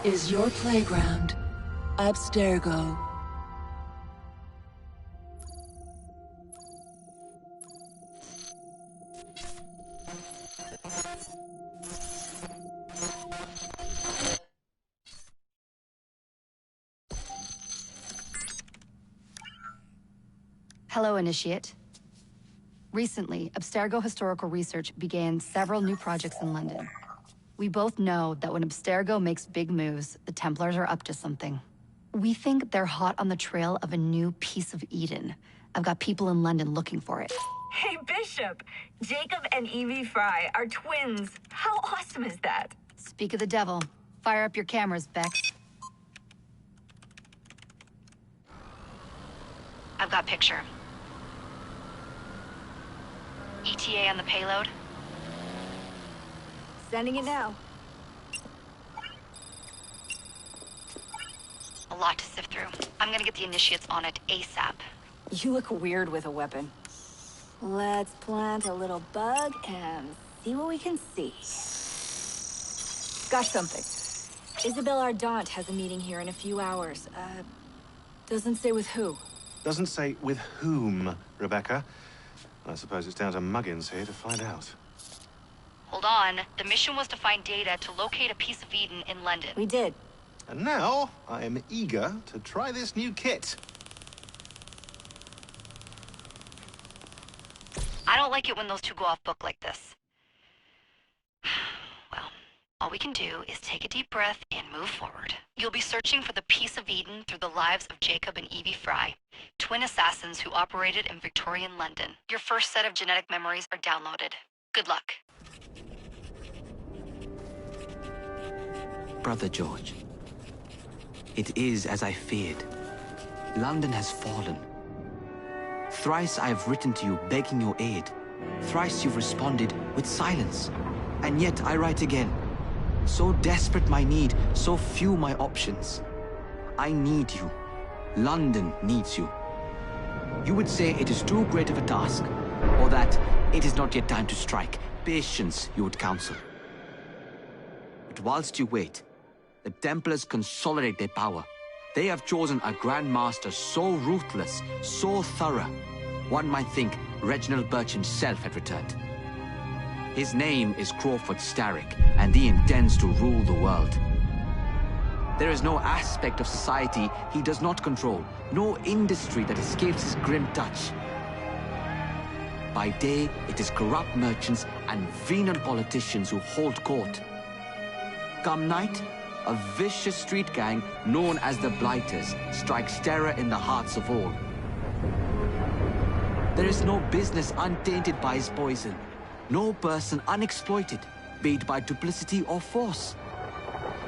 is your playground. Abstergo. Hello, Initiate. Recently, Abstergo Historical Research began several new projects in London. We both know that when Abstergo makes big moves, the Templars are up to something. We think they're hot on the trail of a new piece of Eden. I've got people in London looking for it. Hey, Bishop! Jacob and Evie Fry are twins. How awesome is that? Speak of the devil. Fire up your cameras, Bex. I've got picture. ETA on the payload? Sending it now. A lot to sift through. I'm gonna get the Initiates on it ASAP. You look weird with a weapon. Let's plant a little bug and see what we can see. Got something. Isabel Ardant has a meeting here in a few hours. Doesn't say with who. Doesn't say with whom, Rebecca. I suppose it's down to Muggins here to find out. Hold on. The mission was to find data to locate a piece of Eden in London. We did. And now, I am eager to try this new kit. I don't like it when those two go off book like this. Well, all we can do is take a deep breath and move forward. You'll be searching for the piece of Eden through the lives of Jacob and Evie Fry, twin assassins who operated in Victorian London. Your first set of genetic memories are downloaded. Good luck. Brother George, it is as I feared. London has fallen. Thrice I have written to you begging your aid. Thrice you've responded with silence. And yet I write again. So desperate my need, so few my options. I need you. London needs you. You would say it is too great of a task, or that it is not yet time to strike. Patience, you would counsel. But whilst you wait, the Templars consolidate their power. They have chosen a Grand Master so ruthless, so thorough, one might think Reginald Birch himself had returned. His name is Crawford Starrick, and he intends to rule the world. There is no aspect of society he does not control, no industry that escapes his grim touch. By day, it is corrupt merchants and venal politicians who hold court. Come night, a vicious street gang known as the Blighters strikes terror in the hearts of all. There is no business untainted by his poison, no person unexploited, be it by duplicity or force.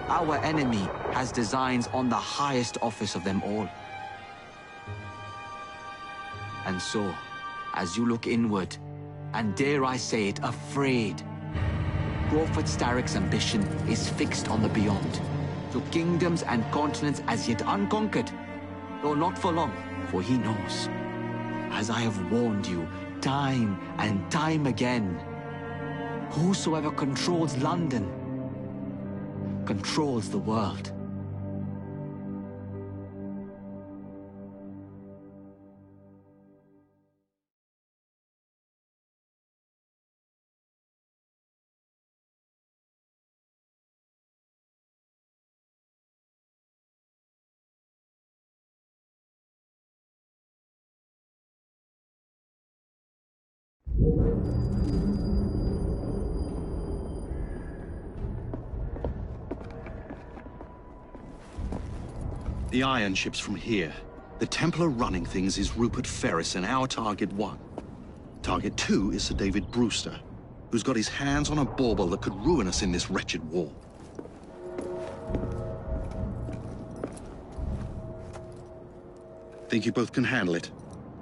Our enemy has designs on the highest office of them all. And so, as you look inward, and dare I say it, afraid, Crawford Starrick's ambition is fixed on the beyond, to kingdoms and continents as yet unconquered, though not for long, for he knows, as I have warned you time and time again, whosoever controls London controls the world. The iron ship's from here. The Templar running things is Rupert Ferris and our target 1. Target 2 is Sir David Brewster, who's got his hands on a bauble that could ruin us in this wretched war. Think you both can handle it?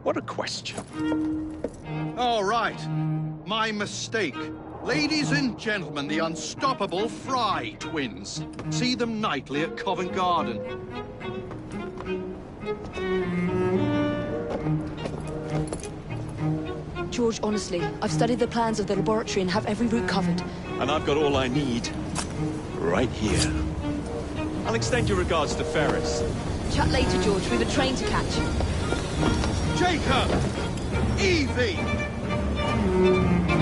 What a question. All right. My mistake. Ladies and gentlemen, the unstoppable Fry twins. See them nightly at Covent Garden. George, honestly, I've studied the plans of the laboratory and have every route covered. And I've got all I need right here. I'll extend your regards to Ferris. Chat later, George. We've a train to catch. Jacob! Evie!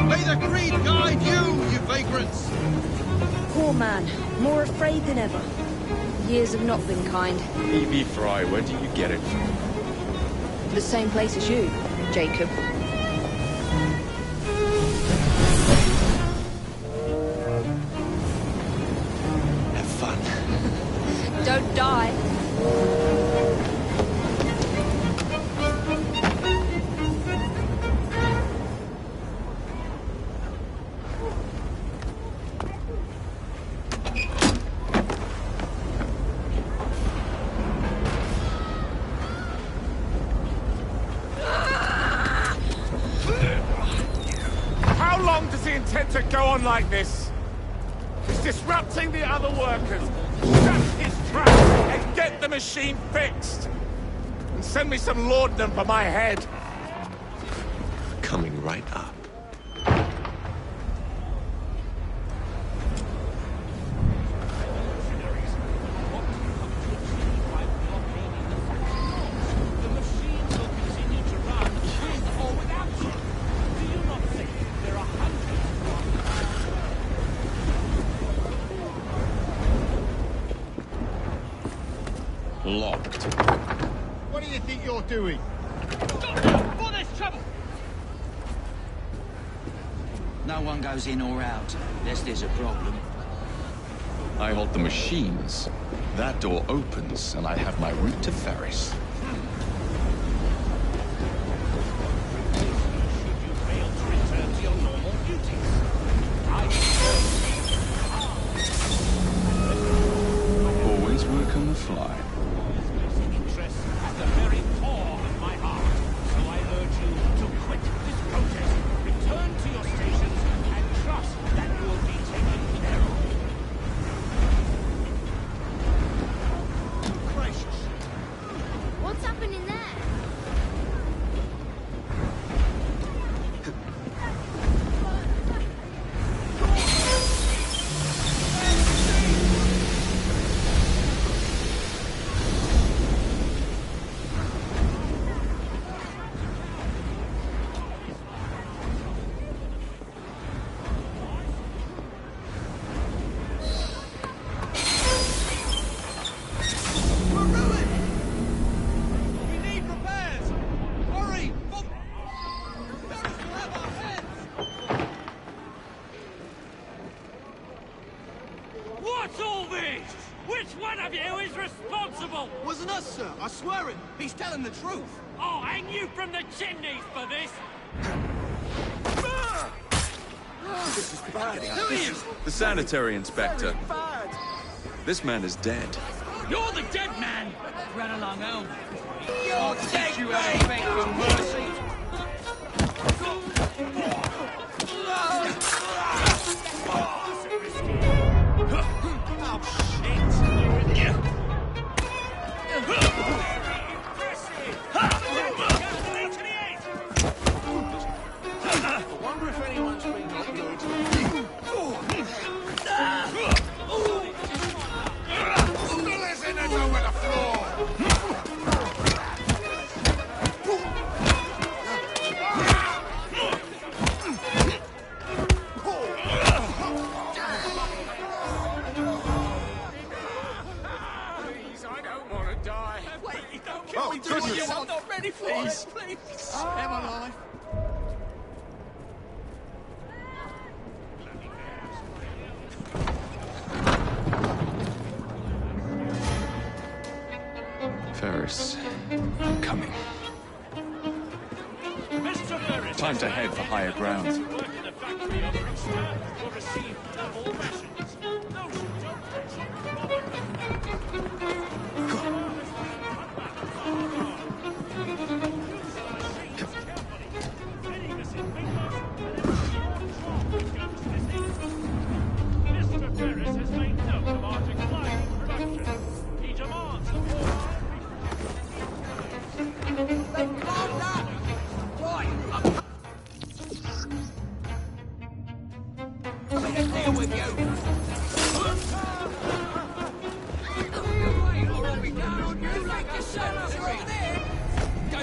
May the creed guide you vagrants! Poor man. More afraid than ever. Years have not been kind. Evie Fry, where do you get it from? The same place as you, Jacob. Have fun. Don't die. How long does he intend to go on like this? He's disrupting the other workers. Shut his trap and get the machine fixed. And send me some laudanum for my head. Coming right up. Locked. What do you think you're doing? For this trouble! No one goes in or out, unless there's a problem. I hold the machines. That door opens, and I have my route to Ferris. Always work on the fly. What's happening there? What's all this? Which one of you is responsible? Wasn't us, sir. I swear it. He's telling the truth. I'll hang you from the chimneys for this. This is bad. Who are you? The sanitary inspector. This man is dead. You're the dead man. Run along home. You're dead, You have to beg for mercy. I'm not ready for it. Please. Am alive? Ferris, I'm coming. Time to head for higher ground. Mr. Ferris has made note of our decline in production. He demands the Calm down. Right.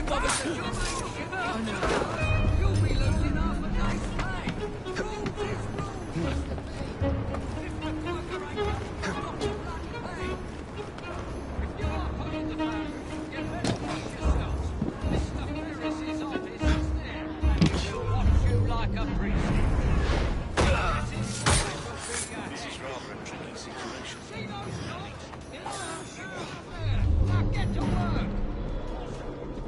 Why bother to your You'll be losing half a day's pay. Rules is rules. If the worker ain't got your bloody pay. If you are putting the phone, you better watch yourselves. Mr. Ferris's office is there, and he'll watch you like a priest. This is rather a tricky situation. See those dogs? Now get to work!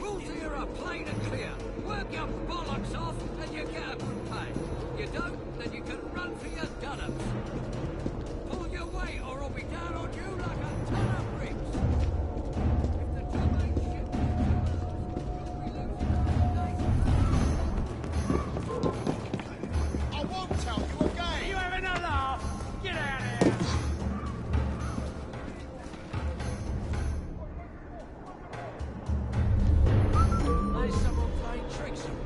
Rules here are plain and clear. Work your bollocks off and you get a good pay. You don't, then you can run for your dunnops. Pull your weight or I'll be down on you like a ton of bricks. If the job ain't shit, you'll be losing I won't tell you again! You having a laugh? Get out of here! There's someone playing tricks on me.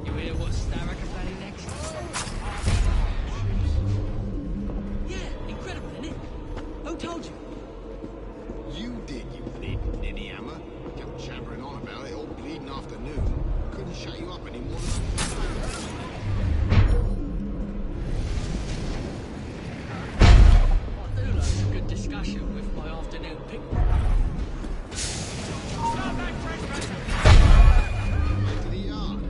You hear what Starrick are planning next? Yeah, incredible, isn't it? Who told you? You did, you bleeding ninny hammer. Kept jabbering on about it all bleeding afternoon. Couldn't shut you up anymore. I do like some good discussion with my afternoon picnic. Back to the yard.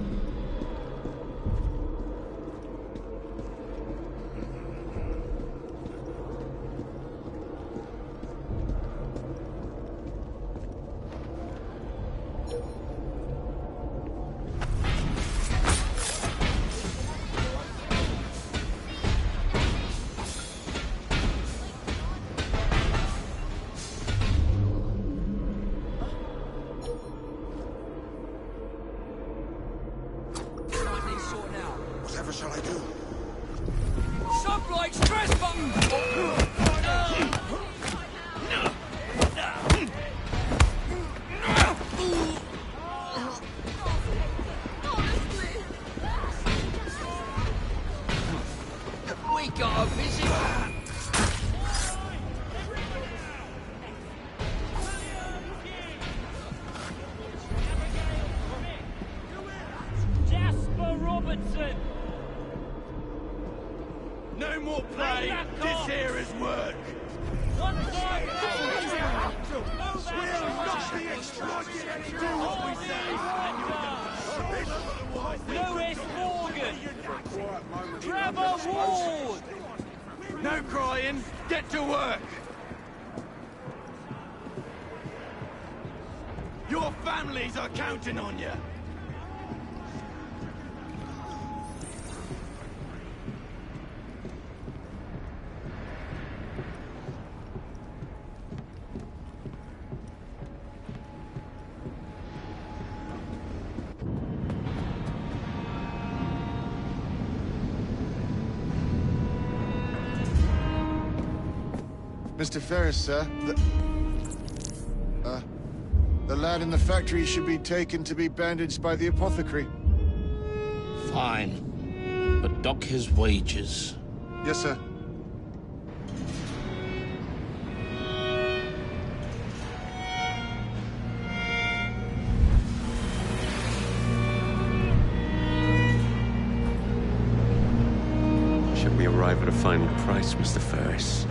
Whatever shall I do? Sublight stress button! We got a visit. Jasper Robertson! No more play. This here is work. One side! We'll not be exploited anymore. Do what we say. Lewis Morgan! Trevor Ward! No crying. Get to work. Your families are counting on you. Mr. Ferris, sir. The lad in the factory should be taken to be bandaged by the apothecary. Fine. But dock his wages. Yes, sir. Should we arrive at a final price, Mr. Ferris?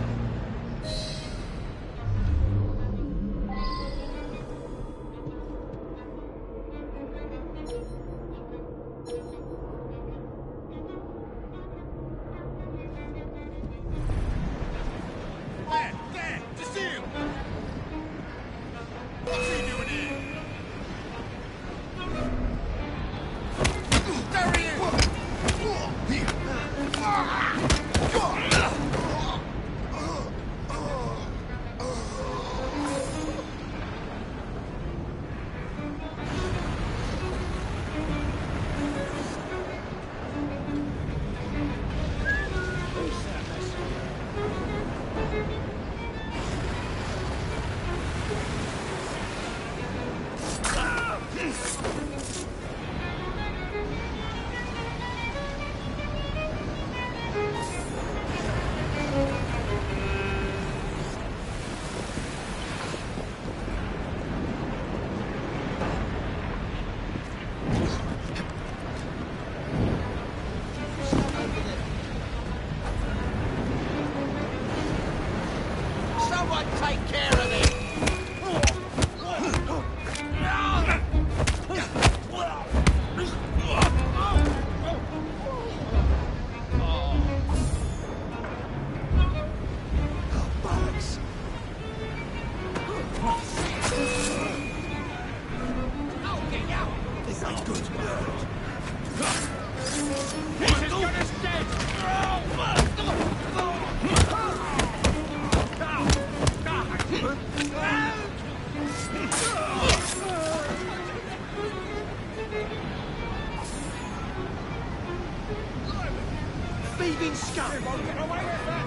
thieving scum! Get away with that!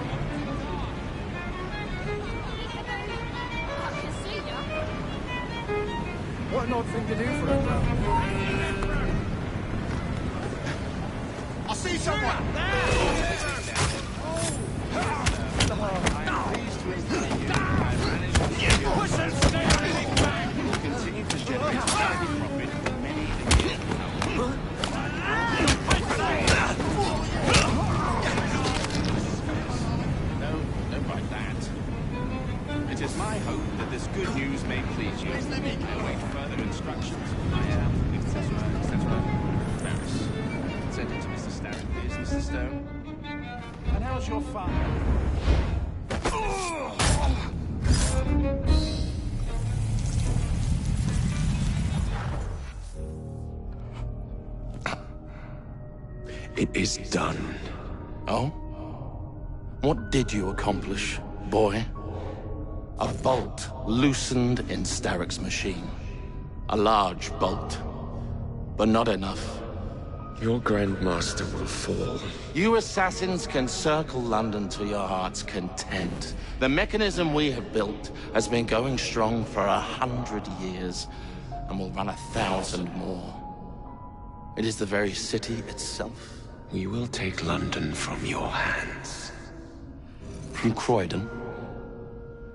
I can see ya. What an odd thing to do for a club. I see someone! Push and stay anything back! Continue to generate profit for many years. No, don't write that. It is my hope that this good news may please you. I await further instructions. I am, etc., etc. Ferris. Send it to Mr. Starrett, please, Mr. Stone. And how's your father? It is done. Oh? What did you accomplish, boy? A bolt loosened in Starrick's machine. A large bolt, but not enough. Your Grandmaster will fall. You assassins can circle London to your heart's content. The mechanism we have built has been going strong for 100 years, and will run 1,000 more. It is the very city itself. We will take London from your hands. From Croydon?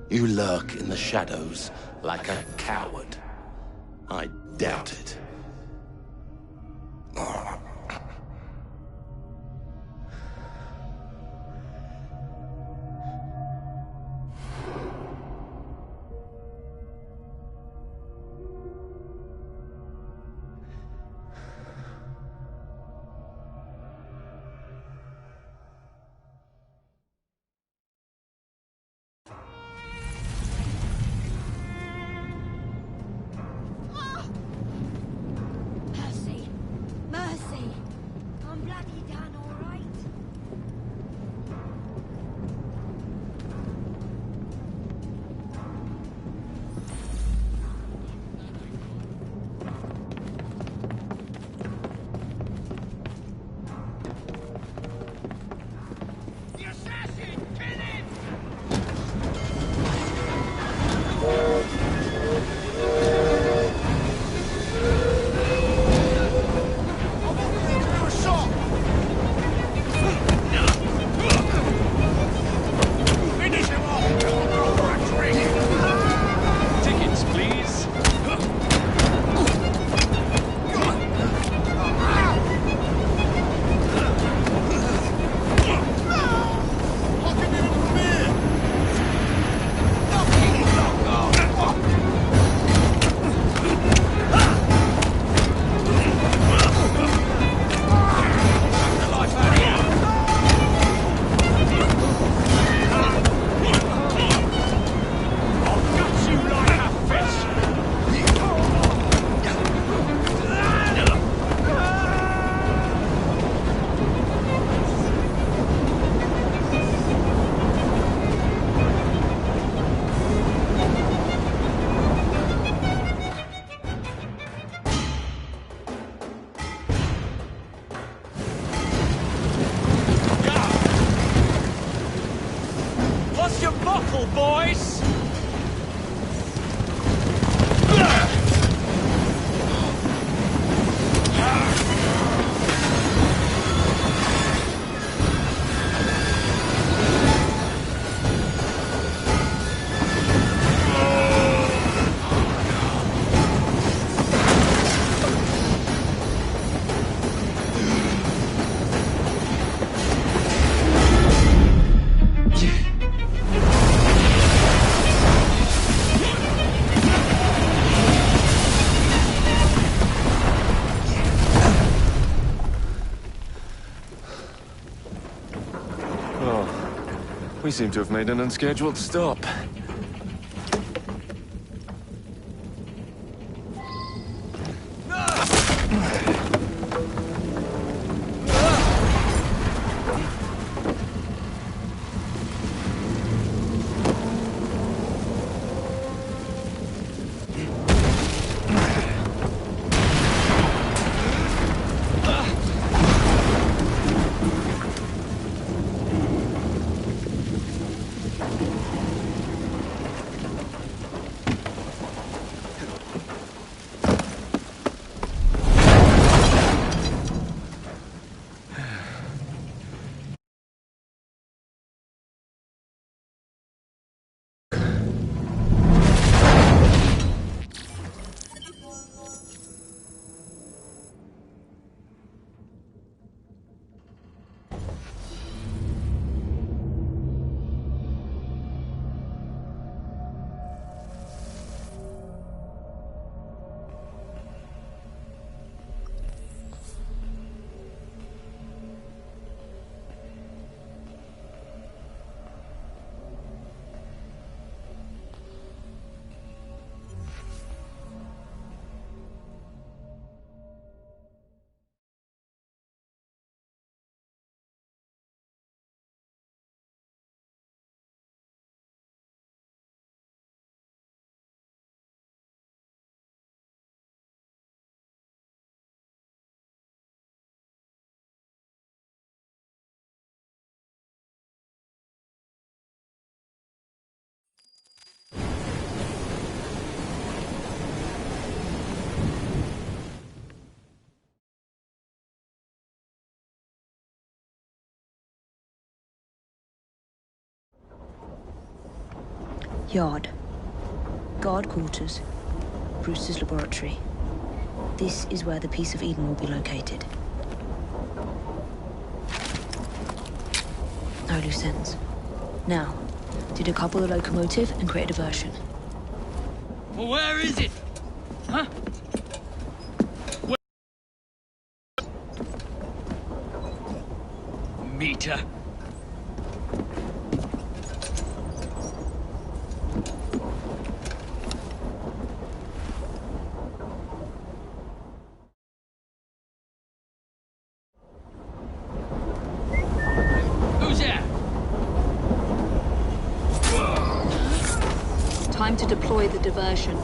You lurk in the shadows like a coward. I doubt it. Mercy. Mercy. I'm bloody done, all right? The assassin! Kill him! Finish him off! Tickets, please. What's your buckle, boys? We seem to have made an unscheduled stop. Yard. Guard quarters. Brewster's laboratory. This is where the Piece of Eden will be located. No loose ends. Now, to decouple the locomotive and create a diversion. Well, where is it? Huh? Meter. Who's there? Time to deploy the diversion.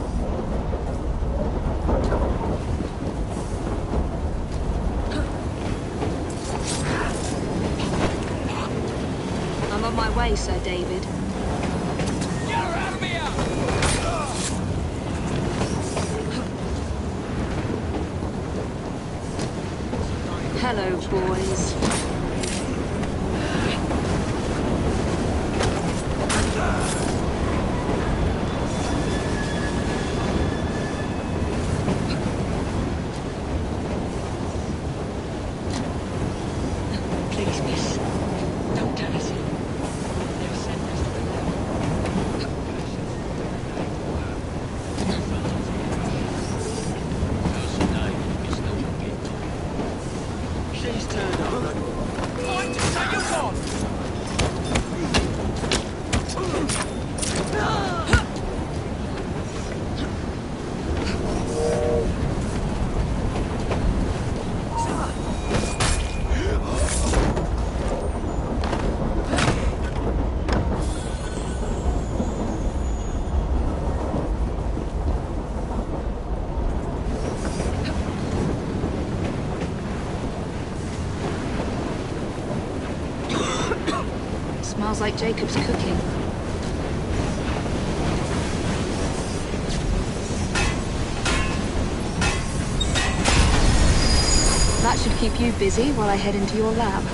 I'm on my way, Sir David. Get her out of me out! Hello, boys. Please, miss. Don't tell us. They'll send us to She's turned on. What? Say you what? Smells like Jacob's cooking. That should keep you busy while I head into your lab.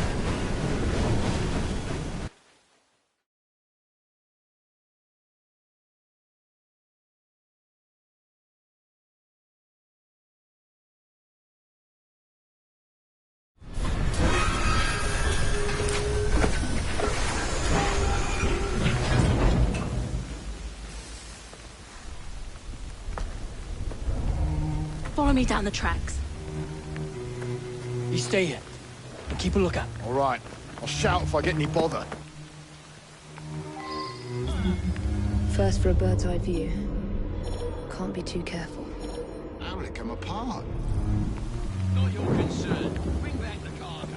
Follow me down the tracks. You stay here and keep a lookout. All right. I'll shout if I get any bother. First for a bird's eye view. Can't be too careful. How will it come apart? Not your concern. Bring back the cargo.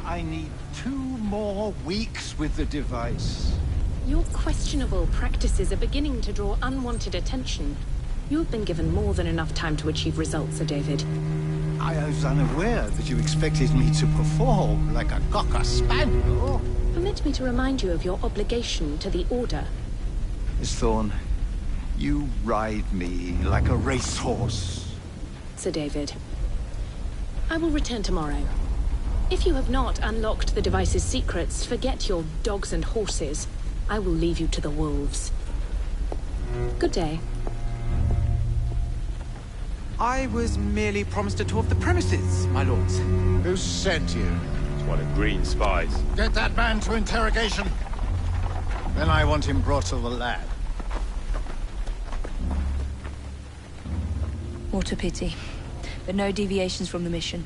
I need 2 more weeks with the device. Your questionable practices are beginning to draw unwanted attention. You have been given more than enough time to achieve results, Sir David. I was unaware that you expected me to perform like a cocker spaniel. Permit me to remind you of your obligation to the Order. Miss Thorne, you ride me like a racehorse. Sir David, I will return tomorrow. If you have not unlocked the device's secrets, forget your dogs and horses. I will leave you to the wolves. Good day. I was merely promised a tour of the premises, my lords. Who sent you? It's one of Green's spies. Get that man to interrogation. Then I want him brought to the lab. What a pity. But no deviations from the mission.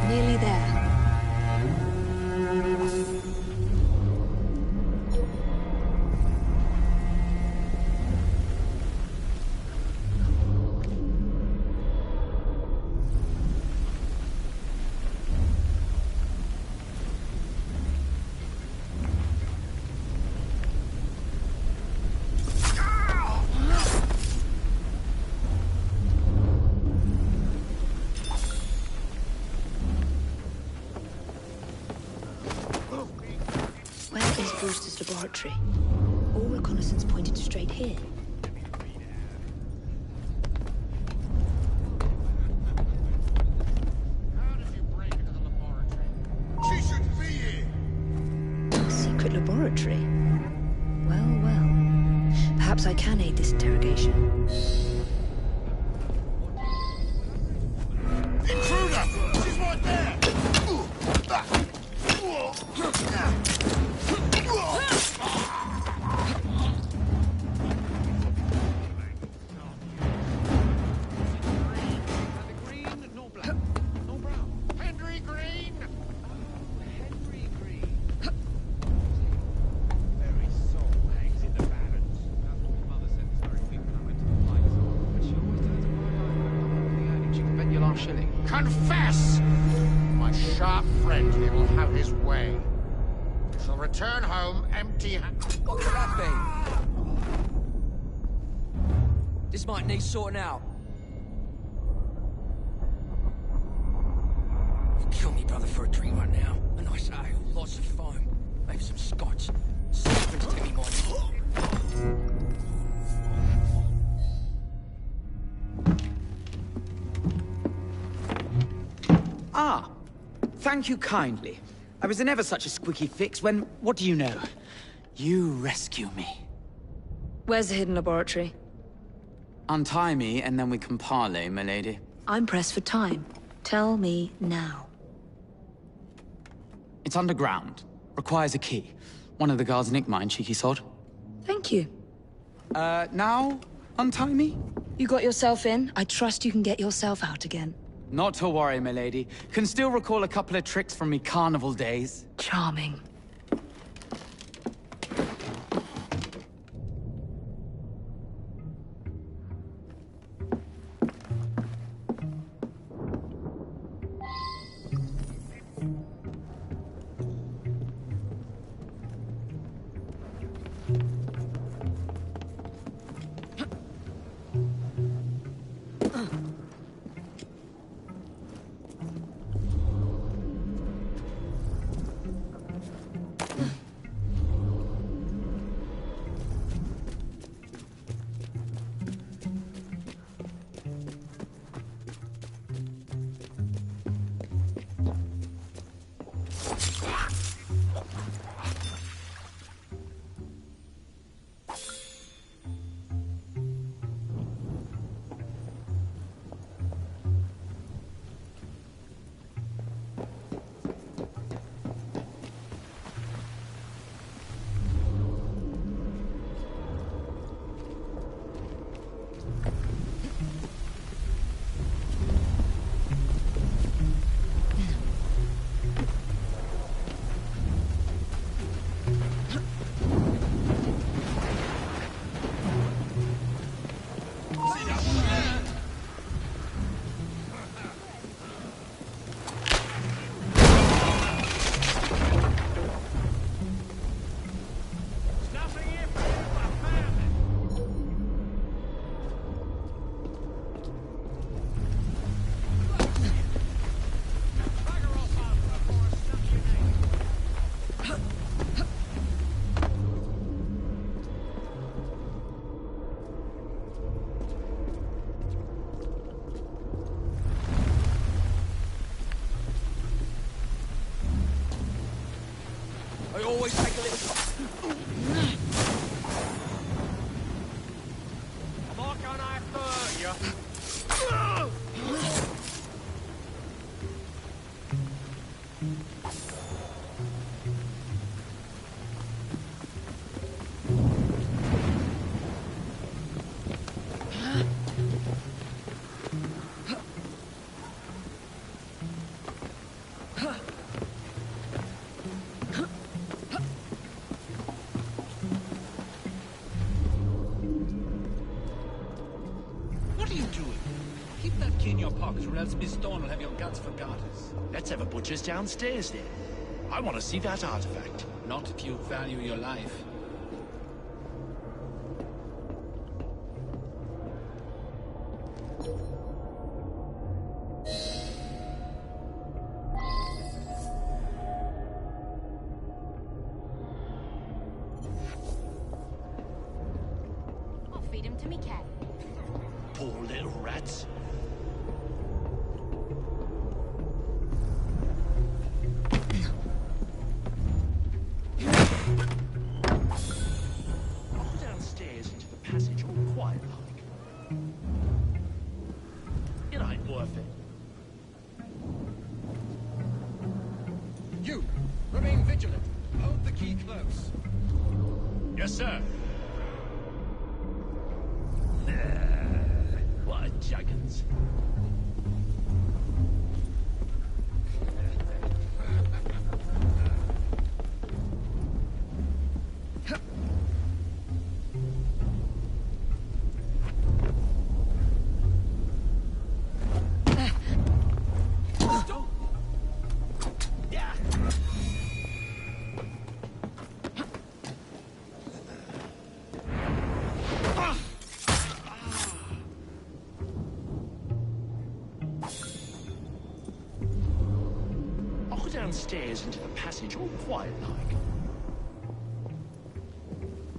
Nearly there. Brewster's laboratory. All reconnaissance pointed straight here. She shouldn't be here! A secret laboratory? Well, well. Perhaps I can aid this interrogation. Intruder! She's right there! Confess! My sharp friend here will have his way. You shall return home empty-handed. What could that be? This might need sorting out. You'll kill me, brother, for a drink right now. A nice ale, lots of foam, maybe some scotch. Something to take me mind. Ah, thank you kindly. I was in ever such a squeaky fix when, what do you know? You rescue me. Where's the hidden laboratory? Untie me and then we can parley, milady. I'm pressed for time. Tell me now. It's underground. Requires a key. One of the guards nicked mine, cheeky sod. Thank you. Now? Untie me? You got yourself in. I trust you can get yourself out again. Not to worry, milady. Can still recall a couple of tricks from me carnival days. Charming. are you doing? Keep that key in your pocket, or else Miss Thorne will have your guts for garters. Let's have a butcher's downstairs then. I want to see that artifact. Not if you value your life. I'll feed him to me cat. Poor little rats. I'll go downstairs into the passage all quiet like. It ain't worth it. You! Remain vigilant. Hold the key close. Yes, sir. What juggins. Downstairs into the passage all quiet like.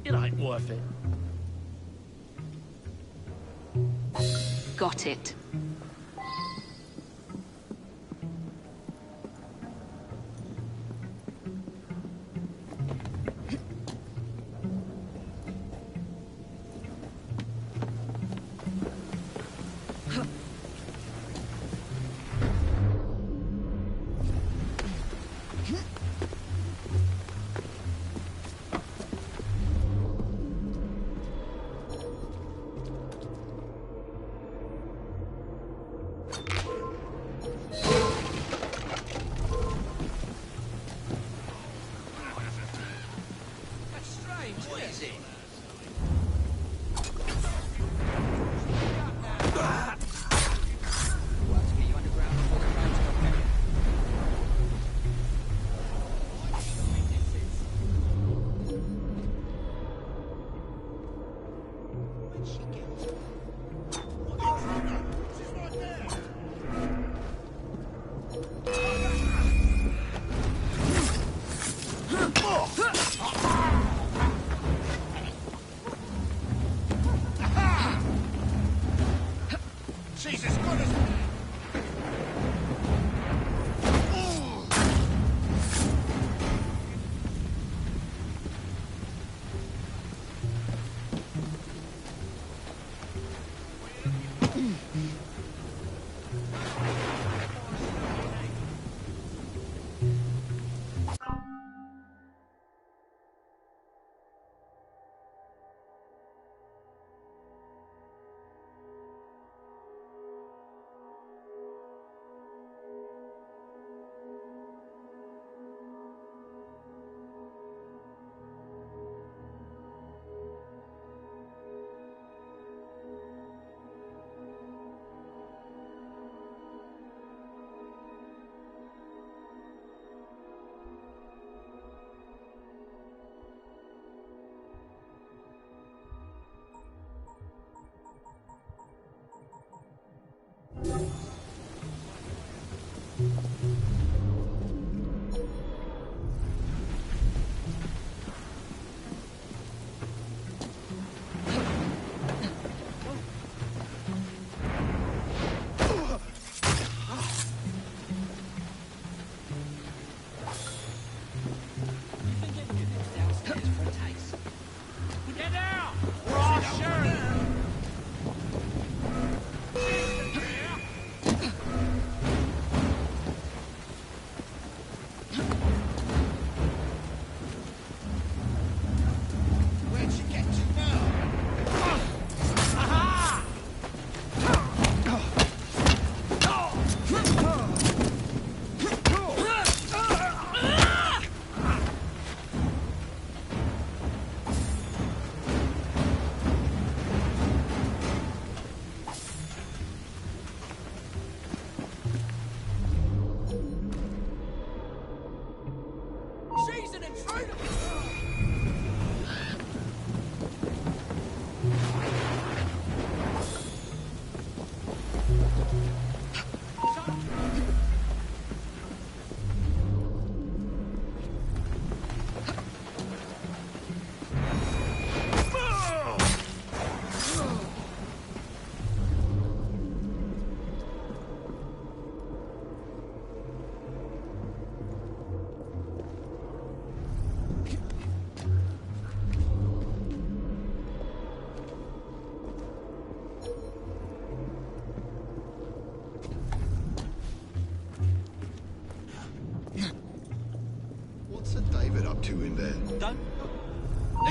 It ain't worth it. Got it. Jesus, goodness!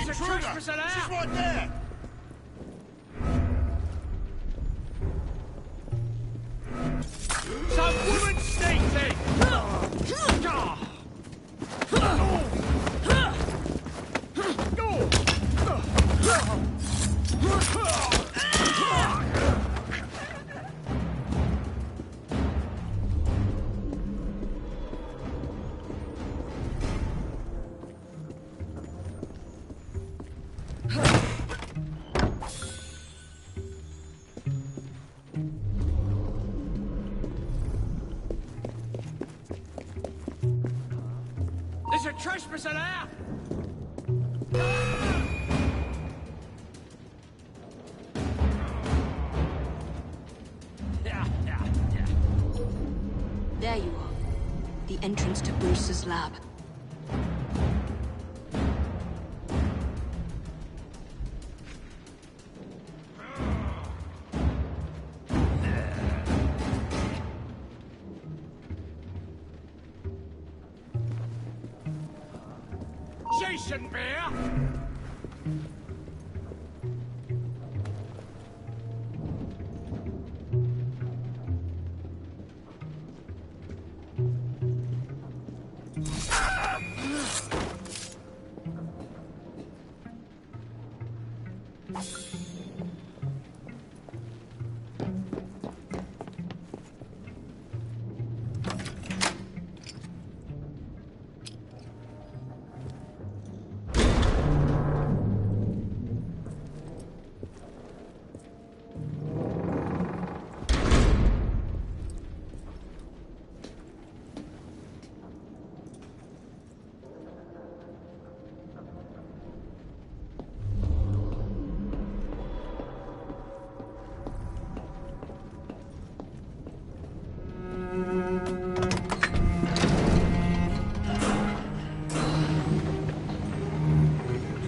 There's a trespasser there! She's right there! Some woman sneaking! There's a trespasser there! There you are. The entrance to Bruce's lab. Jason Bear!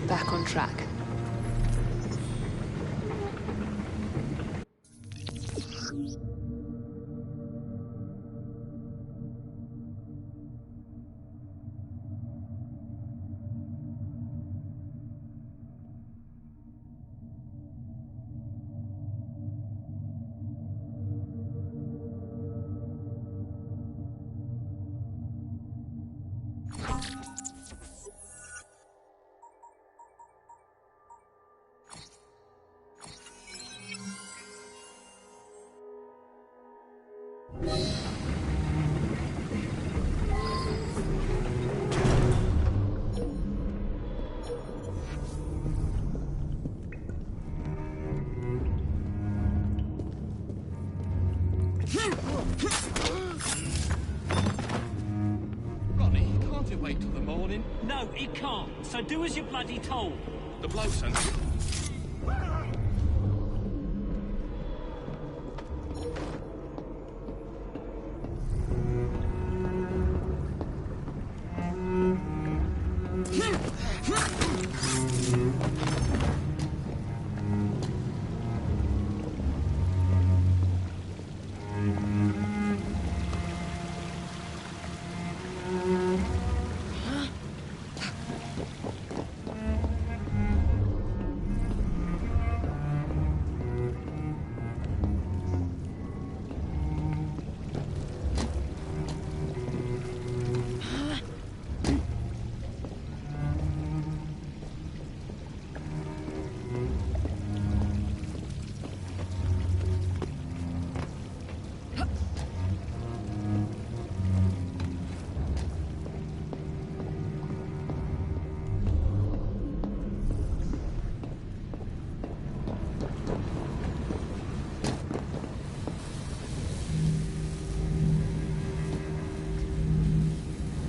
Back on track. Ronnie, can't you wait till the morning? No, he can't. So do as you're bloody told. The bloke sent you.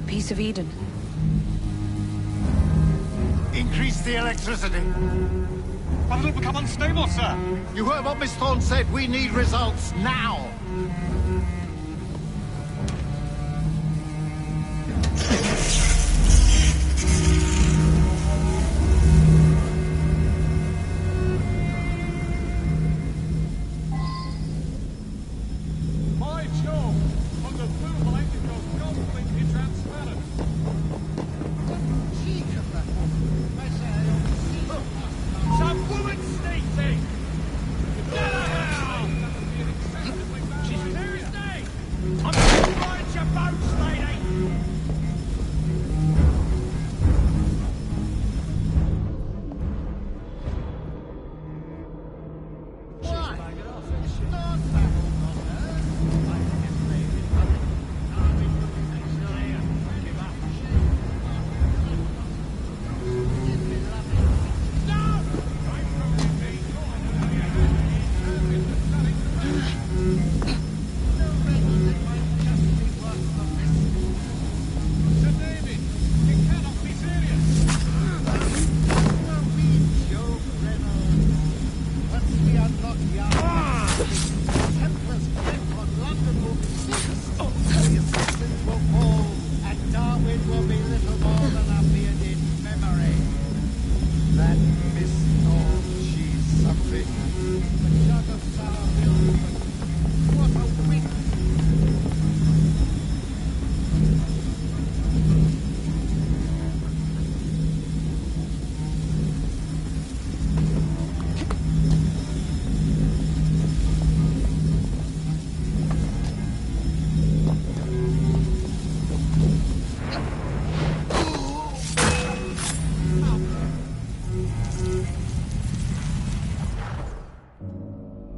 Piece of Eden. Increase the electricity. But it'll become unstable, sir. You heard what Miss Thorne said. We need results now. My job on the blue light it goes completely transparent. Cheek of that woman. I say I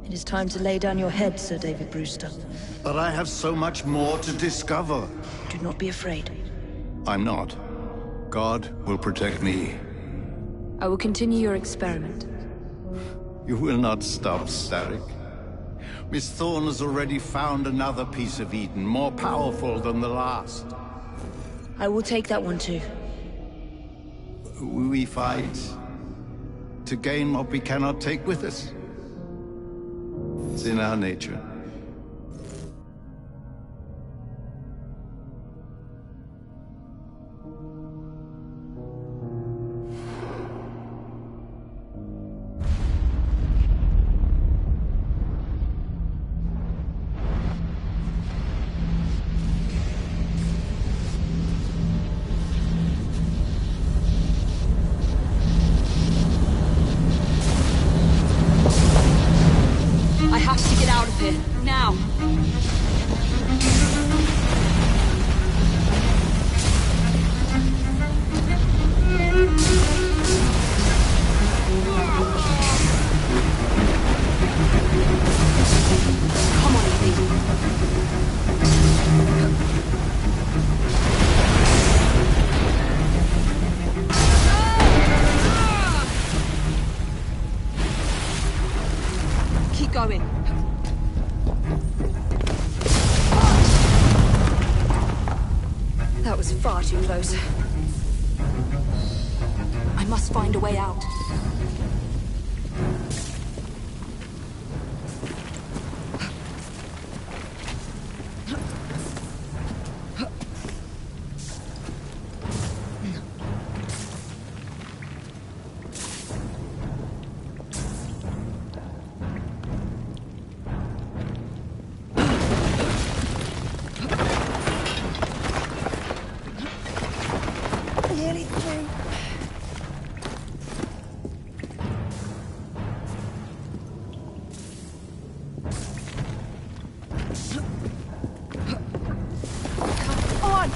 It is time to lay down your head, Sir David Brewster. But I have so much more to discover. Do not be afraid. I'm not. God will protect me. I will continue your experiment. You will not stop, Starrick. Miss Thorne has already found another piece of Eden, more powerful than the last. I will take that one too. We fight to gain what we cannot take with us. It's in our nature. I have to get out of here, now! Come on, Ethan. Keep going. That was far too close. I must find a way out. Nearly through. Come on!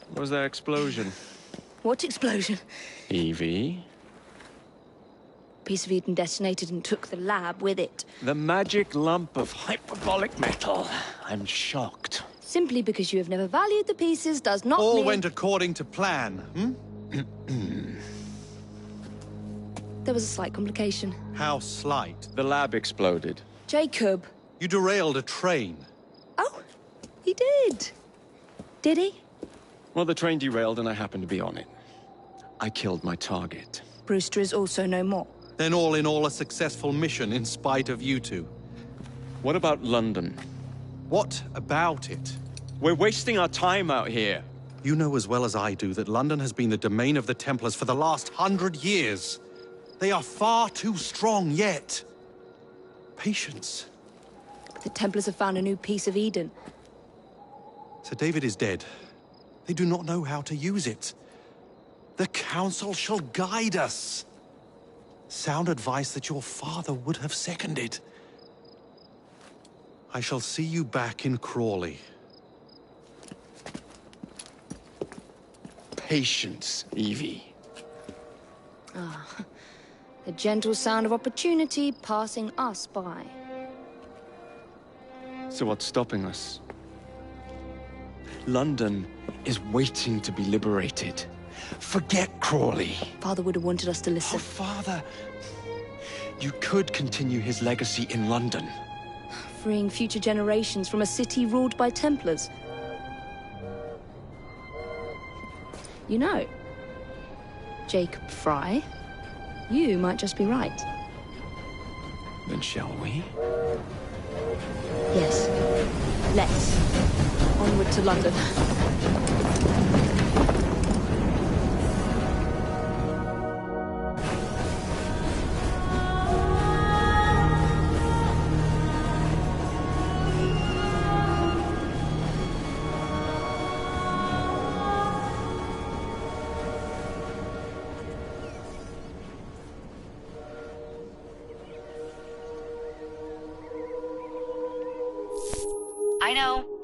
What was that explosion? What explosion? Evie? Piece of Eden detonated and took the lab with it. The magic lump of hyperbolic metal. I'm shocked. Simply because you have never valued the pieces does not All mean... went according to plan, There was a slight complication. How slight? The lab exploded. Jacob. You derailed a train. Oh, he did. Did he? Well, the train derailed and I happened to be on it. I killed my target. Brewster is also no more. Then all in all, a successful mission in spite of you two. What about London? What about it? We're wasting our time out here. You know as well as I do that London has been the domain of the Templars for the last 100 years. They are far too strong yet. Patience. The Templars have found a new piece of Eden. Sir David is dead. They do not know how to use it. The Council shall guide us. Sound advice that your father would have seconded. I shall see you back in Crawley. Patience, Evie. Ah, the gentle sound of opportunity passing us by. So what's stopping us? London is waiting to be liberated. Forget Crawley. Father would have wanted us to listen. Oh, Father! You could continue his legacy in London. Freeing future generations from a city ruled by Templars. You know, Jacob Fry, you might just be right. Then shall we? Yes. Let's. Onward to London.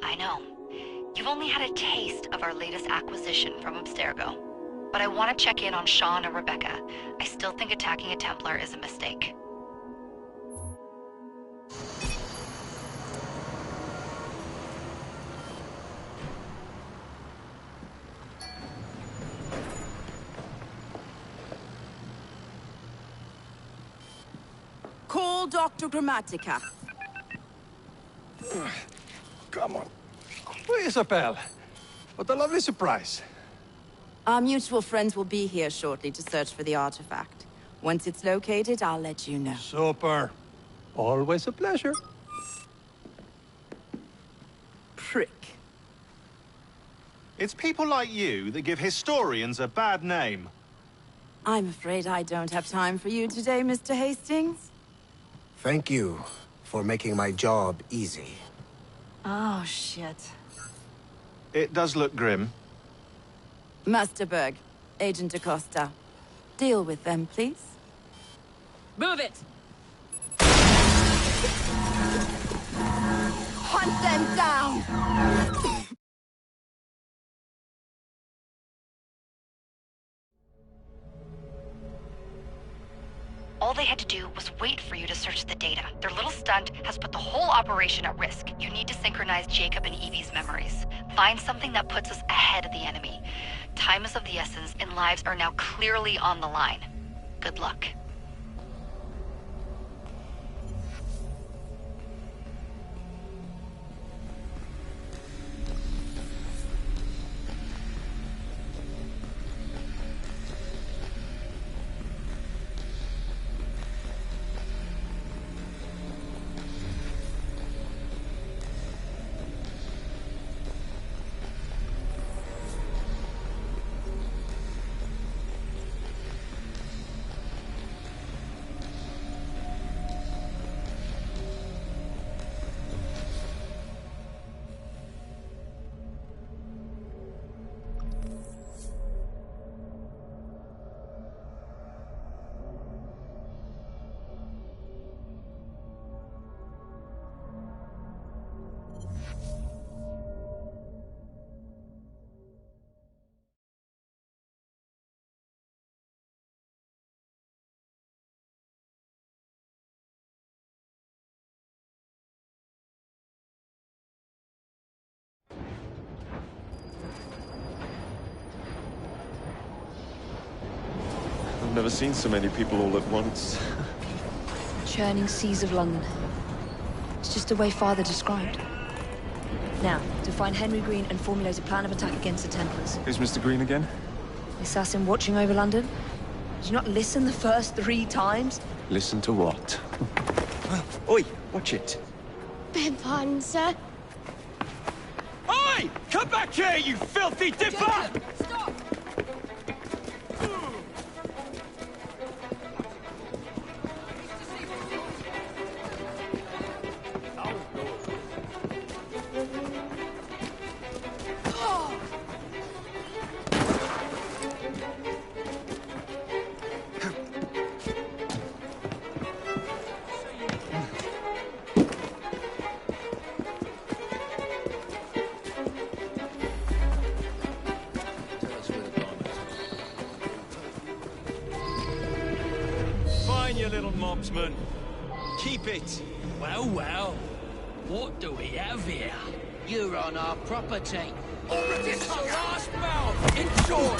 I know. You've only had a taste of our latest acquisition from Abstergo. But I want to check in on Sean and Rebecca. I still think attacking a Templar is a mistake. Call Dr. Grammatica. Come on. Where is Isabel? What a lovely surprise. Our mutual friends will be here shortly to search for the artifact. Once it's located, I'll let you know. Super. Always a pleasure. Prick. It's people like you that give historians a bad name. I'm afraid I don't have time for you today, Mr. Hastings. Thank you for making my job easy. Oh, shit. It does look grim. Master Berg, Agent Acosta. Deal with them, please. Move it! Hunt them down! All they had to do was wait for you to search the data. Their little stunt has put the whole operation at risk. You need to synchronize Jacob and Evie's memories. Find something that puts us ahead of the enemy. Time is of the essence, and lives are now clearly on the line. Good luck. I've never seen so many people all at once. Churning seas of London. It's just the way Father described. Now, to find Henry Green and formulate a plan of attack against the Templars. Who's Mr. Green again? The assassin watching over London? Did you not listen the first 3 times? Listen to what? Oi, watch it. Beg pardon, sir. Oi! Oi! Come back here, you filthy dipper! Stop! Fine, you little mobsman. Keep it. Well, well. What do we have here? You're on our property. This our last bout. Enjoy.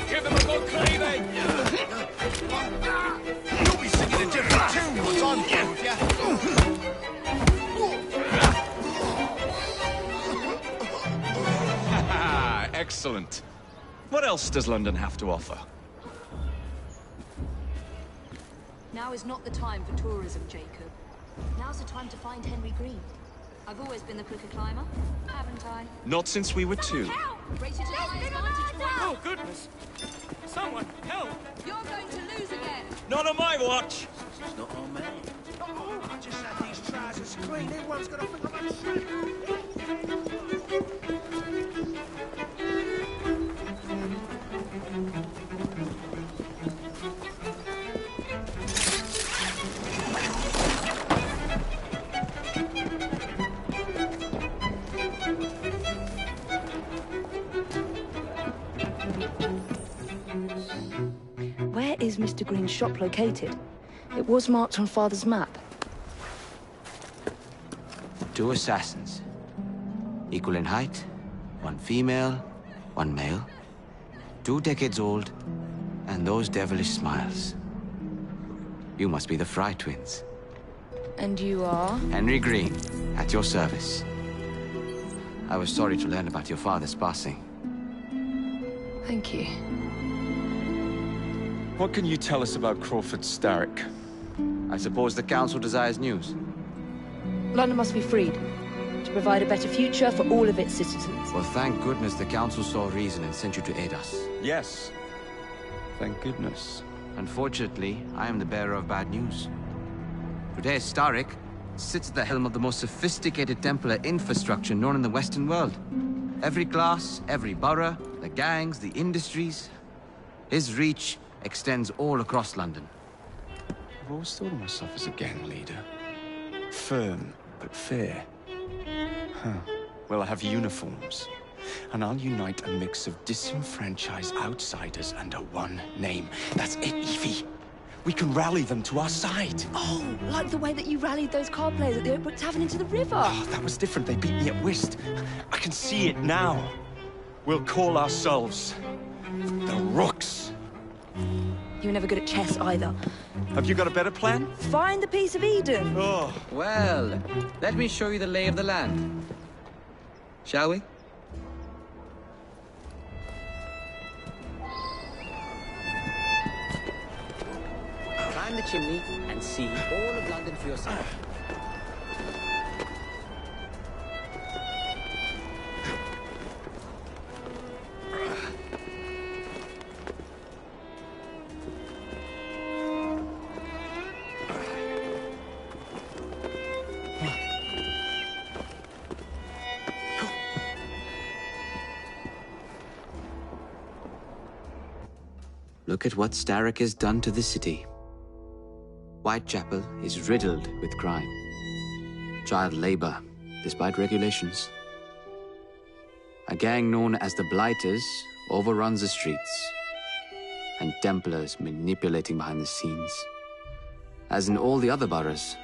Give them a good cleaving! You'll be singing a different tune once I'm through with Ah, excellent. What else does London have to offer? Now is not the time for tourism, Jacob. Now's the time to find Henry Green. I've always been the quicker climber, haven't I? Not since we were two. Race you to the highest vantage point. Oh, goodness! Someone, help! You're going to lose again. Not on my watch! It's not on me. I just had these trousers clean. Everyone's gonna think I'm a shrimp. Where is Mr. Green's shop located? It was marked on Father's map. 2 assassins. Equal in height, 1 female, 1 male. 2 decades old, and those devilish smiles. You must be the Fry twins. And you are? Henry Green, at your service. I was sorry to learn about your father's passing. Thank you. What can you tell us about Crawford Starrick? I suppose the Council desires news. London must be freed, to provide a better future for all of its citizens. Well, thank goodness the Council saw reason and sent you to aid us. Yes. Thank goodness. Unfortunately, I am the bearer of bad news. Today, Starrick sits at the helm of the most sophisticated Templar infrastructure known in the Western world. Every class, every borough, the gangs, the industries. His reach extends all across London. I've always thought of myself as a gang leader. Firm, but fair. Huh. Well, I have uniforms. And I'll unite a mix of disenfranchised outsiders under one name. That's it, Evie. We can rally them to our side. Oh, like the way that you rallied those card players at the Oakbrook Tavern into the river. Oh, that was different. They beat me at whist. I can see it now. We'll call ourselves the Rooks. You were never good at chess either. Have you got a better plan? Find the piece of Eden. Oh. Well, let me show you the lay of the land. Shall we? Climb the chimney and see all of London for yourself. Look at what Starrick has done to the city. Whitechapel is riddled with crime. Child labor, despite regulations. A gang known as the Blighters overruns the streets, and Templars manipulating behind the scenes. As in all the other boroughs,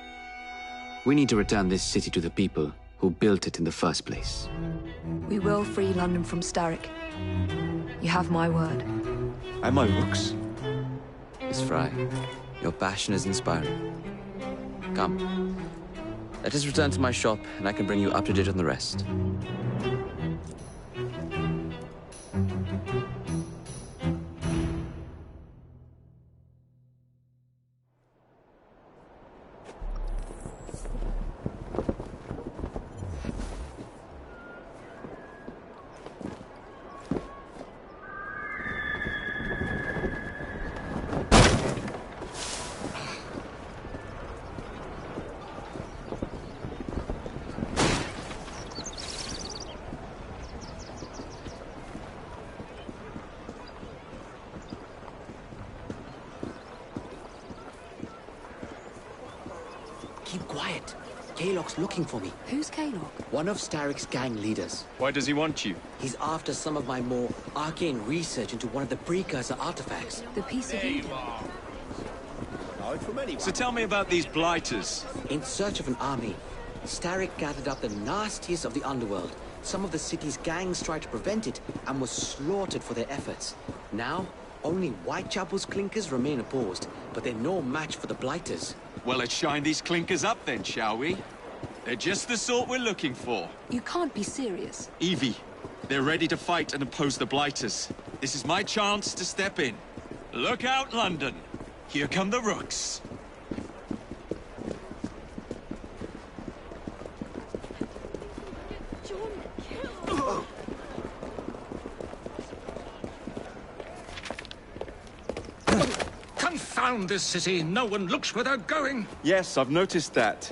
we need to return this city to the people who built it in the first place. We will free London from Starrick. You have my word. And my Rooks. Miss Fry, your passion is inspiring. Come. Let us return to my shop, and I can bring you up to date on the rest. Quiet. Kalok's looking for me. Who's Kalok? One of Starrick's gang leaders. Why does he want you? He's after some of my more arcane research into one of the precursor artifacts. The piece of Eden. So tell me about these blighters. In search of an army, Starrick gathered up the nastiest of the underworld. Some of the city's gangs tried to prevent it and were slaughtered for their efforts. Now, only Whitechapel's clinkers remain opposed, but they're no match for the blighters. Well, let's shine these clinkers up then, shall we? They're just the sort we're looking for. You can't be serious. Evie, they're ready to fight and oppose the blighters. This is my chance to step in. Look out, London. Here come the rooks. Confound this city! No one looks where they're going! Yes, I've noticed that.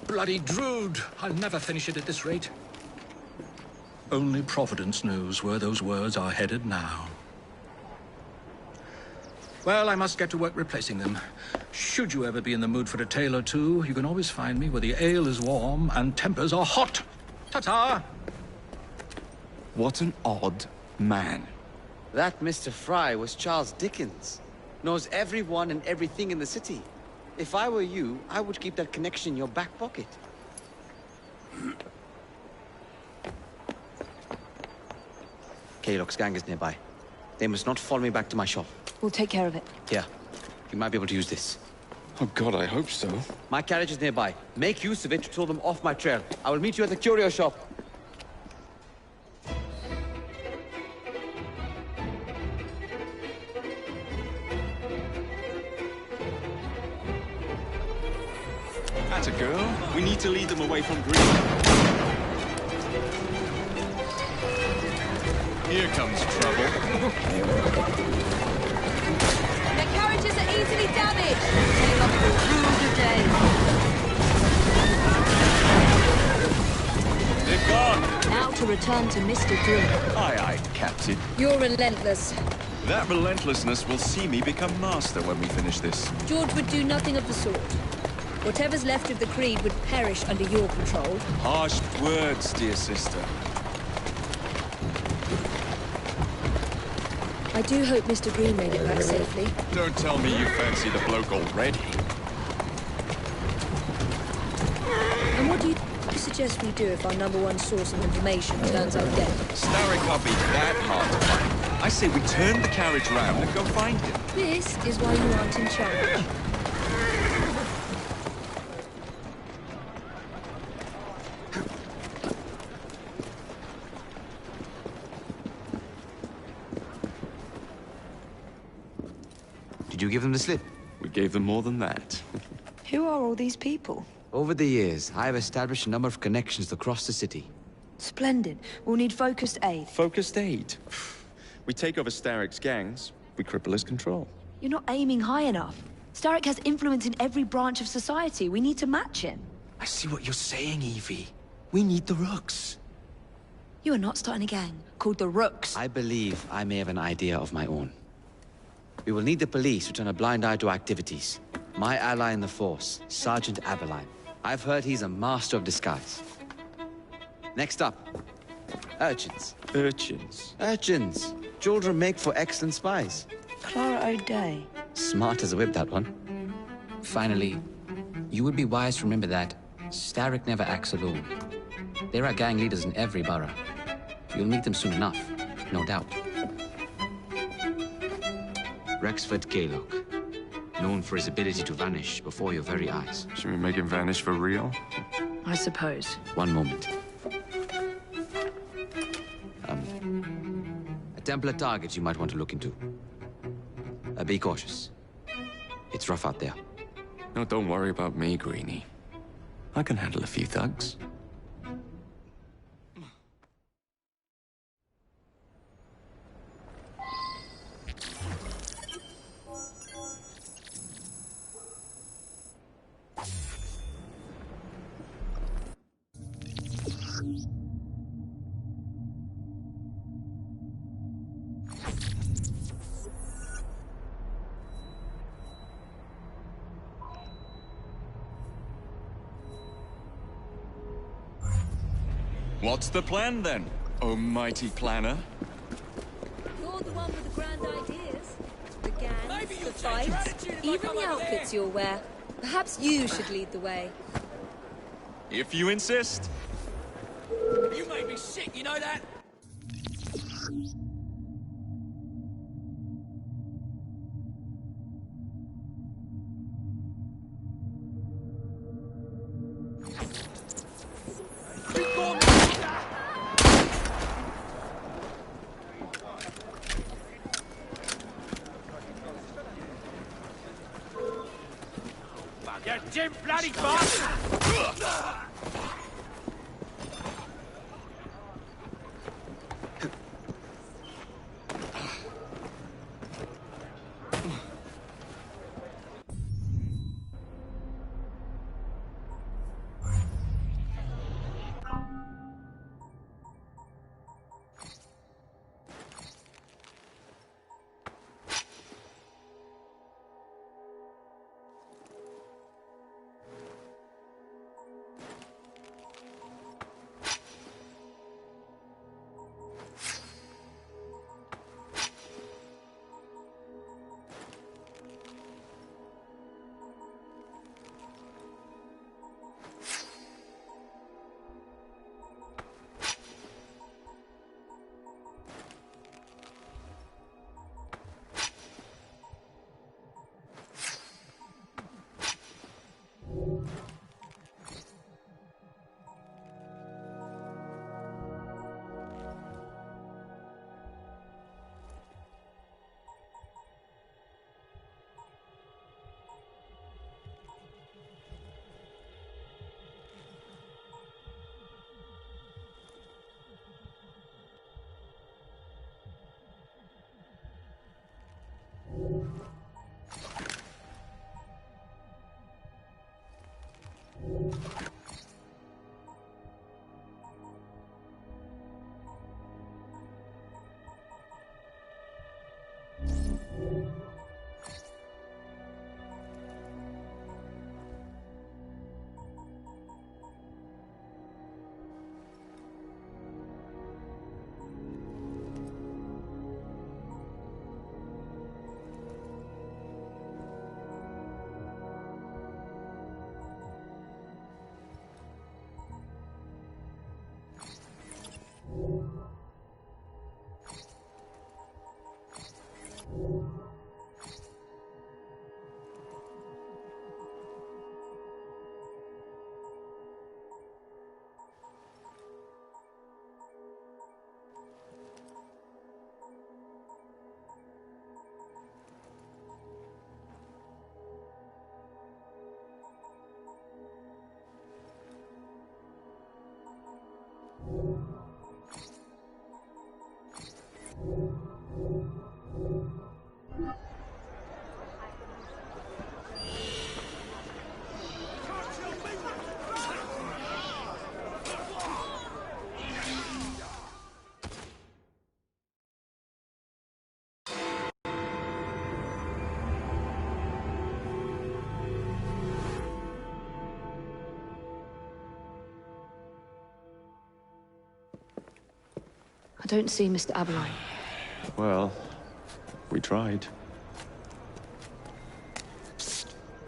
Bloody Drood! I'll never finish it at this rate. Only Providence knows where those words are headed now. Well, I must get to work replacing them. Should you ever be in the mood for a tale or two, you can always find me where the ale is warm and tempers are hot. Ta-ta! What an odd man. That Mr. Fry was Charles Dickens. Knows everyone and everything in the city. If I were you, I would keep that connection in your back pocket. Kalok's gang is nearby. They must not follow me back to my shop. We'll take care of it. Here, you might be able to use this. Oh God, I hope so. My carriage is nearby. Make use of it to throw them off my trail. I will meet you at the curio shop. That's a girl. We need to lead them away from Green. Here comes trouble. Their carriages are easily damaged. Kalok will rue the day. They're gone. Now to return to Mr. Drew. Aye, aye, Captain. You're relentless. That relentlessness will see me become master when we finish this. George would do nothing of the sort. Whatever's left of the Creed would perish under your control. Harsh words, dear sister. I do hope Mr. Green made it back safely. Don't tell me you fancy the bloke already. And what do you suggest we do if our #1 source of information turns out dead? Starrick can't be that hard to find. I say we turn the carriage round and go find him. This is why you aren't in charge. Did you give them the slip? We gave them more than that. Who are all these people? Over the years, I have established a number of connections across the city. Splendid. We'll need focused aid. Focused aid? We take over Starrick's gangs, we cripple his control. You're not aiming high enough. Starrick has influence in every branch of society. We need to match him. I see what you're saying, Evie. We need the rooks. You are not starting a gang called the Rooks. I believe I may have an idea of my own. We will need the police to turn a blind eye to activities. My ally in the force, Sergeant Aberline. I've heard he's a master of disguise. Next up, urchins. Urchins? Urchins. Children make for excellent spies. Clara O'Day. Smart as a whip, that one. Finally, you would be wise to remember that Starrick never acts alone. There are gang leaders in every borough. You'll meet them soon enough, no doubt. Rexford Kalok, known for his ability to vanish before your very eyes. Should we make him vanish for real? I suppose. One moment. A Templar target you might want to look into. Be cautious. It's rough out there. No, don't worry about me, Greenie. I can handle a few thugs. What's the plan then, oh mighty planner? You're the one with the grand ideas. The gangs, the fights, even the outfits you'll wear. Perhaps you should lead the way. If you insist. You made me sick, you know that? You Jim bloody bastard! I don't see Mr. Aberline. Well, we tried.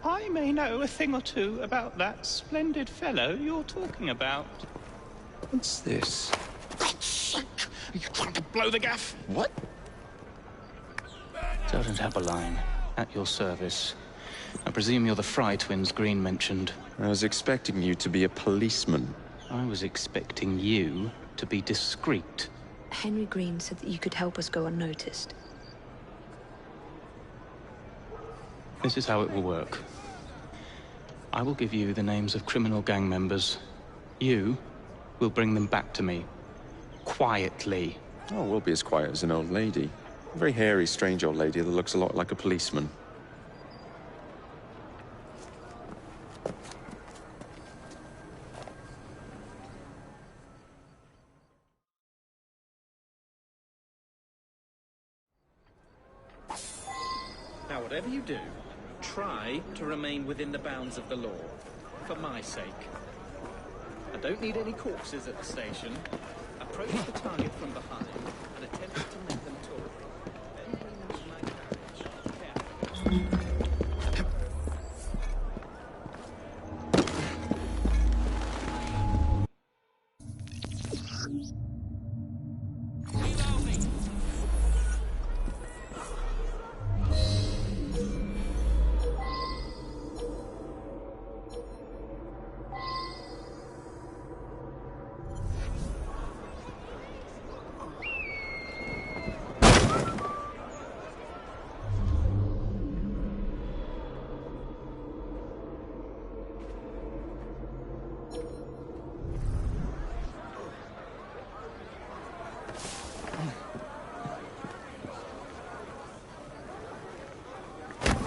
I may know a thing or two about that splendid fellow you're talking about. What's this? God's sake! Are you trying to blow the gaff? What? Sergeant Aberline, at your service. I presume you're the Fry twins Green mentioned. I was expecting you to be a policeman. I was expecting you to be discreet. Henry Green said that you could help us go unnoticed. This is how it will work. I will give you the names of criminal gang members. You will bring them back to me. Quietly. Oh, we'll be as quiet as an old lady. A very hairy, strange old lady that looks a lot like a policeman. Now, whatever you do, try to remain within the bounds of the law, for my sake. I don't need any corpses at the station. Approach the target from behind and attempt to make them talk. Then bring them to my carriage. Careful.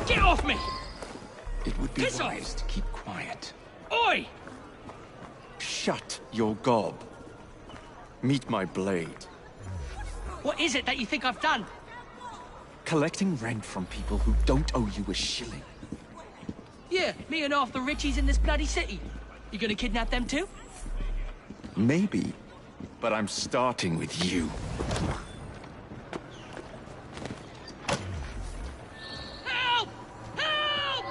Get off me! It would be Piss wise off! to keep quiet. Oi! Shut your gob. Meet my blade. What is it that you think I've done? Collecting rent from people who don't owe you a shilling. Yeah, me and half the richies in this bloody city. You gonna kidnap them too? Maybe, but I'm starting with you. Help! Help!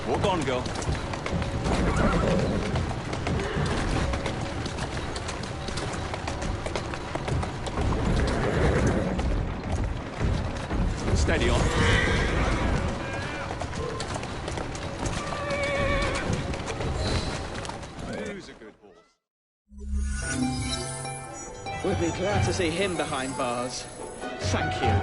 Walk on, girl. Steady on. Who's a good horse? We'd be glad to see him behind bars. Thank you.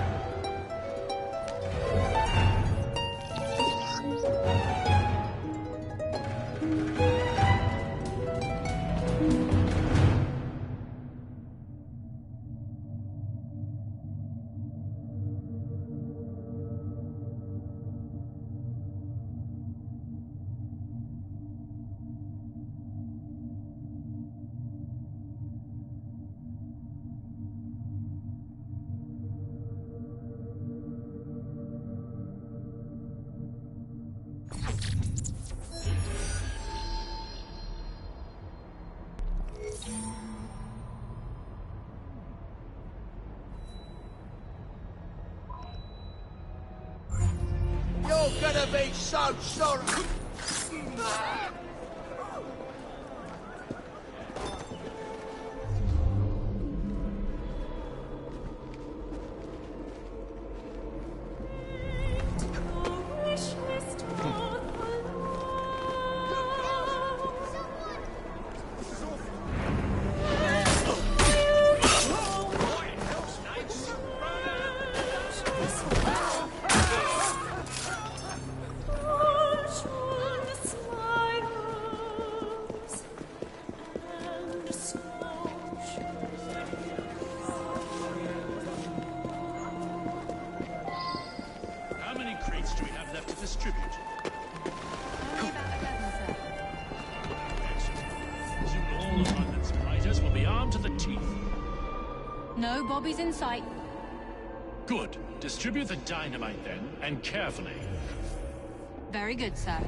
You're gonna be so sorry! How many crates do we have left to distribute? Excellent. Soon all of London's writers will be armed to the teeth. No bobbies in sight. Good. Distribute the dynamite then, and carefully. Very good, sir.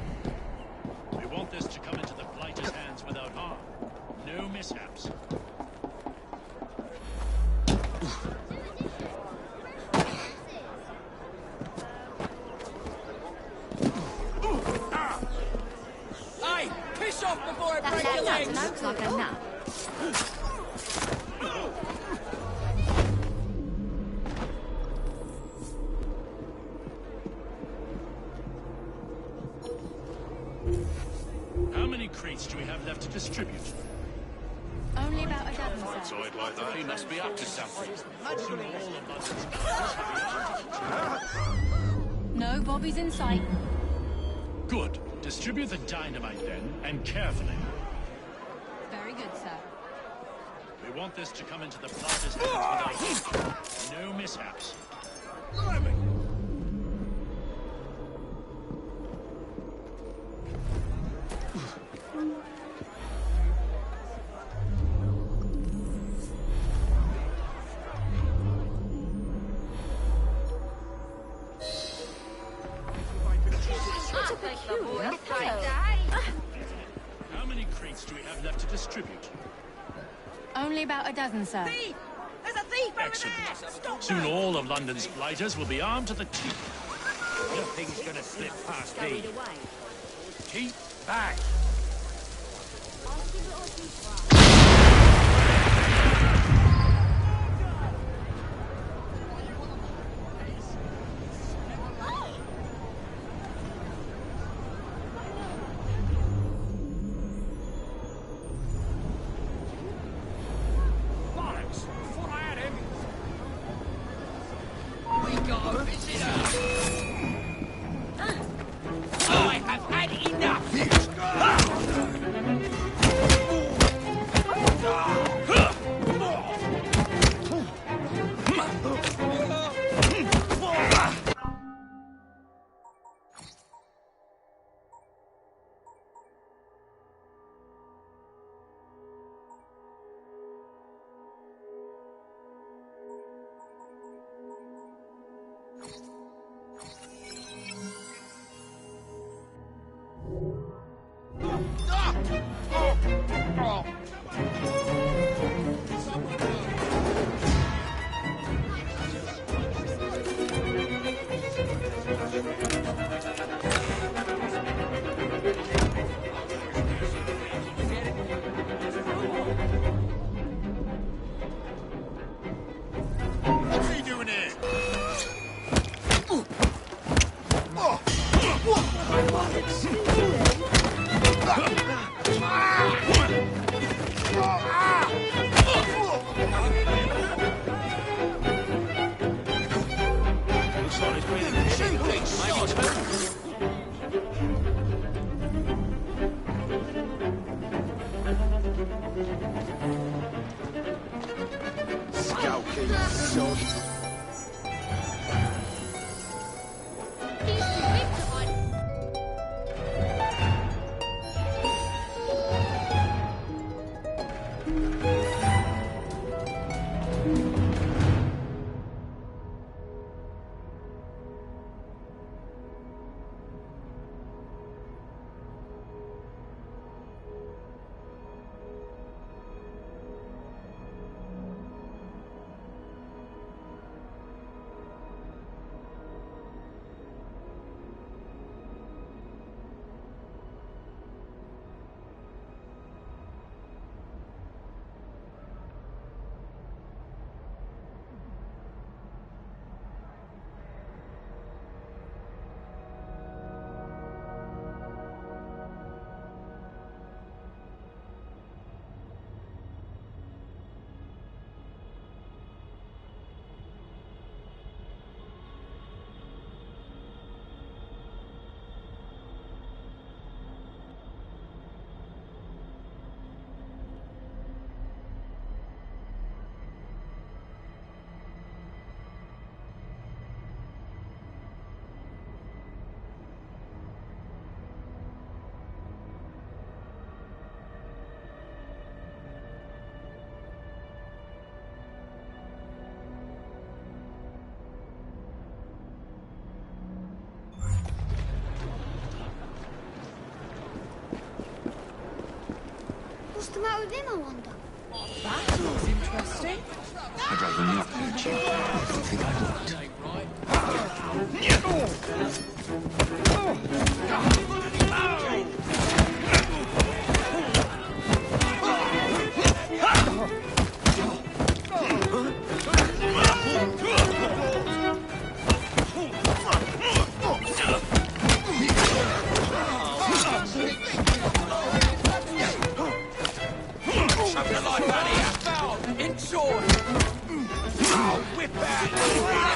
We want this to come into the blighter's hands without harm. No mishaps. Hey, piss off before I break your legs! That looks like a nap. How many crates do we have left to distribute? Only about a dozen, sir. Outside like that, he must be up to something. Soon all of London's No bobbies in sight. Good. Distribute the dynamite then, and carefully. Very good, sir. We want this to come into the blighter's hands without harm. No mishaps. How many crates do we have left to distribute? Only about a dozen, sir. Thief! There's a thief Excellent. over there! Stop Soon her! all of London's blighters will be armed to the teeth. Nothing's gonna slip past me. Keep back! I have had What's he doing here? Looks like it's been a Syndicate Skulking sod. What's the matter with him, I wonder? That was interesting. I'd rather not hurt you. I don't think Shove your life out of here! In short! I'll whip out!